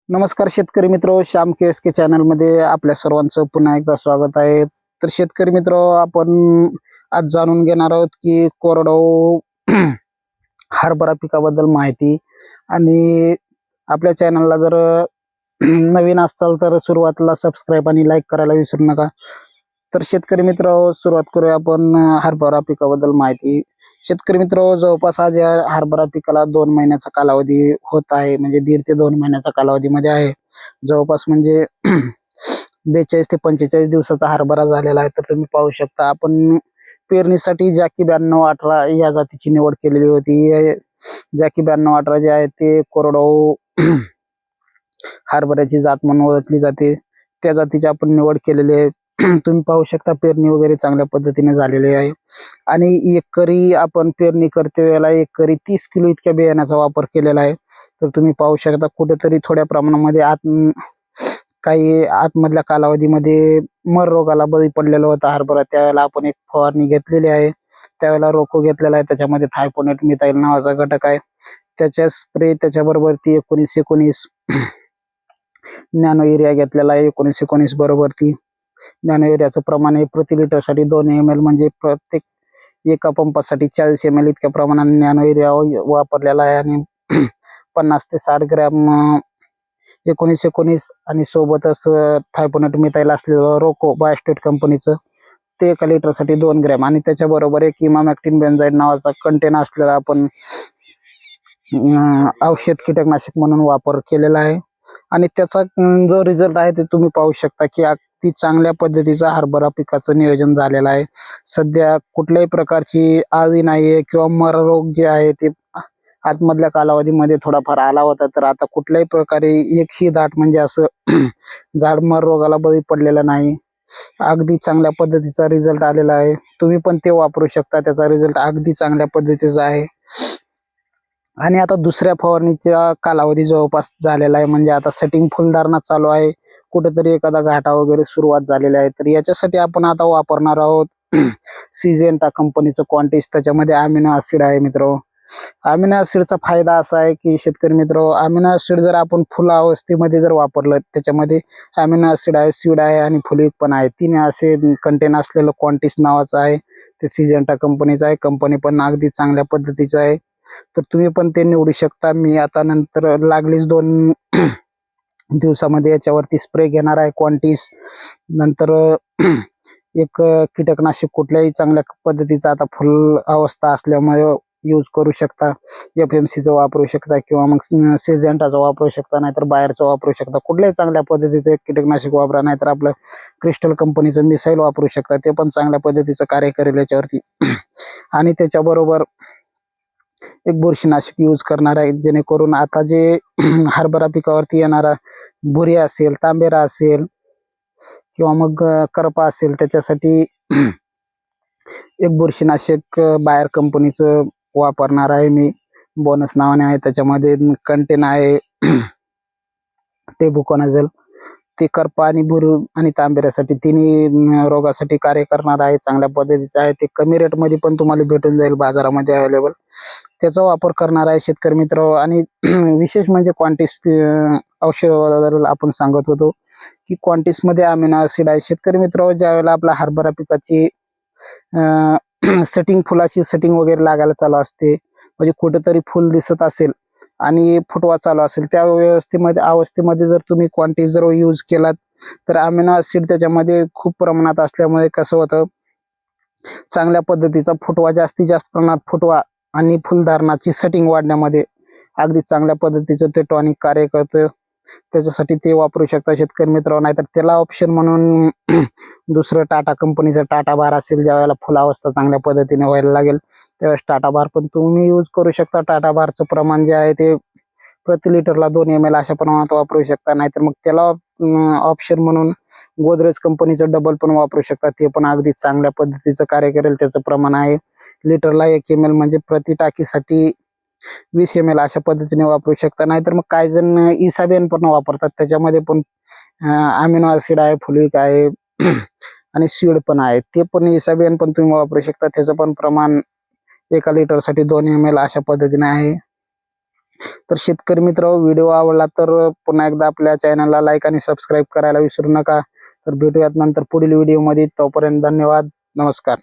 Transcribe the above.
नमस्कार शेतकरी मित्र, श्याम के चॅनल मध्ये आपल्या सर्वांचं पुन्हा एकदा स्वागत आहे. तर शेतकरी मित्र, आपण आज जाणून घेणार आहोत की कोरडवाहू हरभरा पिकाबद्दल माहिती. आणि आपल्या चॅनलला जर नवीन असाल तर सुरुवातीला सबस्क्राईब आणि लाईक करायला विसरू नका. तर शेतकरी मित्र, सुरुवात करूया आपण हरभरा पिकाबद्दल माहिती. शेतकरी मित्र, जवळपास आज या हरभरा पिकाला 2 महिन्याचा कालावधी होत आहे, म्हणजे 1.5 ते 2 महिन्याचा कालावधीमध्ये आहे. जवळपास म्हणजे 42 ते 45 दिवसाचा हरभरा झालेला आहे. तर तुम्ही पाहू शकता, आपण पेरणीसाठी जॅकी 9218 या जातीची निवड केलेली होती. जॅकी 9218 जे आहे ते कोरडवाहू हरभऱ्याची जात म्हणून ओळखली जाते. त्या जातीची आपण निवड केलेली आहे. तुम्ही पाहू शकता, पेरणी वगैरे चांगल्या पद्धतीने झालेली आहे. आणि एकरी आपण पेरणी करते वेळेला एकरी 30 किलो इतक्या बियाण्याचा वापर केलेला आहे. तर तुम्ही पाहू शकता, कुठेतरी थोड्या प्रमाणामध्ये काही आतमधल्या कालावधीमध्ये मर रोगाला बळी पडलेला होता हरभरा. त्यावेळेला आपण एक फवारणी घेतलेली आहे. त्यावेळेला रोको घेतलेला आहे. त्याच्यामध्ये थायपोनेट मिथाईल नावाचा घटक आहे. त्याच्या स्प्रे त्याच्याबरोबर ती 19-19 नॅनो युरिया घेतलेला आहे. 19-19 बरोबर ती नॅनो युरियाचं प्रमाण आहे प्रति लिटरसाठी 2 ml, म्हणजे प्रत्येक एका पंपासाठी 40 ml इतक्या प्रमाणाने नॅनो युरिया वापरलेला आहे. आणि 50 ते 60 ग्रॅम 19-19 आणि सोबतच थायपोनेट मिथाईल असलेलं रोको बायोस्टेट कंपनीचं ते 1 लिटरसाठी 2 ग्रॅम, आणि त्याच्याबरोबर एक इमामॅक्टिन बेन्झाईड नावाचा कंटेन असलेला आपण औषध कीटकनाशक म्हणून वापर केलेला आहे. आणि त्याचा जो रिझल्ट आहे ते तुम्ही पाहू शकता की अगदी चांगल्या पद्धतीचा हरभरा पिकाचं नियोजन झालेलं आहे. सध्या कुठल्याही प्रकारची आळी नाहीये किंवा मर रोग जे आहे ते आतमधल्या कालावधीमध्ये थोडाफार आला होता. तर आता कुठल्याही प्रकारे एकही दाट म्हणजे असं झाड मर रोगाला बळी पडलेला नाही. अगदी चांगल्या पद्धतीचा रिझल्ट आलेला आहे. तुम्ही पण ते वापरू शकता. त्याचा रिझल्ट अगदी चांगल्या पद्धतीचा आहे. आणि आता दुसऱ्या फवारणीचा कालावधी जवळपास झालेला आहे, म्हणजे आता सेटिंग फुलधारणा चालू आहे. कुठेतरी एखादा घाटा वगैरे सुरुवात झालेला आहे. तर याच्यासाठी आपण आता वापरणार आहोत सिजेंटा कंपनीचं क्वांटिस. त्याच्यामध्ये अमिनो ऍसिड आहे मित्र. अमिनो ऍसिडचा फायदा असा आहे की शेतकरी मित्र, अमिनो ऍसिड जर आपण फुल अवस्थेमध्ये जर वापरलं, त्याच्यामध्ये अमिनो ऍसिड आहे, सीड आहे आणि फुलिक पण आहे. 3 असे कंटेन असलेलं क्वांटिस नावाचं आहे. ते सिजेंटा कंपनीचं आहे. कंपनी पण अगदी चांगल्या पद्धतीचं आहे. तर तुम्ही पण ते निवडू शकता. मी आता नंतर लागलीच 2 दिवसामध्ये याच्यावरती स्प्रे घेणार आहे क्वांटिस. नंतर एक कीटकनाशक कुठल्याही चांगल्या पद्धतीचा आता फुल अवस्था असल्यामुळे यूज करू शकता. FMCचं वापरू शकता किंवा मग सिजेंटाचा वापरू शकता, नाहीतर बाहेरचं वापरू शकता. कुठल्याही चांगल्या पद्धतीचं कीटकनाशक वापरा, नाहीतर आपलं क्रिस्टल कंपनीचं मिसाईल वापरू शकता. ते पण चांगल्या पद्धतीचं कार्य करेल याच्यावरती. आणि त्याच्याबरोबर एक बुरशीनाशक यूज करणार आहे, जेणेकरून आता जे हरभरा पिकावरती येणारा बुरी असेल, तांबेरा असेल किंवा मग करपा असेल, त्याच्यासाठी एक बुरशीनाशक बायर कंपनीचं वापरणार आहे मी. बोनस नावाने आहे. त्याच्यामध्ये कंटेन आहे टेबुकोनाझोल. ते करपा आणि बुर आणि तांबेऱ्यासाठी तिन्ही रोगासाठी कार्य करणार आहे. चांगल्या पद्धतीचं आहे. ते कमी रेटमध्ये पण तुम्हाला भेटून जाईल बाजारामध्ये अवेलेबल. त्याचा वापर करणार आहे शेतकरी मित्र. आणि विशेष म्हणजे क्वांटिस औषधाबद्दल आपण सांगत होतो की क्वांटिस मध्ये अमिनो ऍसिड आहे. शेतकरी मित्र, ज्यावेळेला आपल्या हरभरा पिकाची सेटिंग, फुलाची सेटिंग वगैरे लागायला चालू असते, म्हणजे कुठेतरी फुल दिसत असेल आणि फुटवा चालू असेल, त्या अवस्थेमध्ये जर तुम्ही क्वांटिस जर यूज केलात, तर अमिनो ऍसिड त्याच्यामध्ये खूप प्रमाणात असल्यामुळे कसं होतं, चांगल्या पद्धतीचा फुटवा, जास्तीत जास्त प्रमाणात फुटवा आणि फुलधारणाची सेटिंग वाढण्यामध्ये अगदी चांगल्या पद्धतीचं ते टॉनिक कार्य करतं. त्याच्यासाठी ते वापरू शकता शेतकरी मित्र. नाहीतर त्याला ऑप्शन म्हणून दुसरं टाटा कंपनीचं टाटा बार असेल, ज्यावेळेला फुलावस्था चांगल्या पद्धतीने व्हायला लागेल त्यावेळेस टाटा बार पण तुम्ही यूज करू शकता. टाटा बारचं प्रमाण जे आहे ते प्रति लिटरला 2 ml अशा प्रमाणात वापरू शकता. नाहीतर मग त्याला ऑप्शन म्हणून गोदरेज कंपनीचं डबल पण वापरू शकता. ते पण अगदी चांगल्या पद्धतीचं कार्य करेल. त्याचं प्रमाण आहे लिटरला 1 ml, म्हणजे प्रति टाकीसाठी 20 ml अशा पद्धतीने वापरू शकता. नाहीतर मग काही जण इसाबियन पण वापरतात. त्याच्यामध्ये पण अमिनो ऍसिड आहे, फुलिक आहे आणि सीड पण आहे. ते पण इसाबियन पण तुम्ही वापरू शकता. त्याचं पण प्रमाण 1 लिटरसाठी 2 ml अशा पद्धतीने आहे. तर शेतकरी मित्र, व्हिडिओ आवडला तर पुन्हा एकदा आपल्या चॅनलला लाईक आणि सबस्क्राईब करायला विसरू नका. तर भेटूयात नंतर पुढील व्हिडिओमध्ये. तोपर्यंत धन्यवाद. नमस्कार.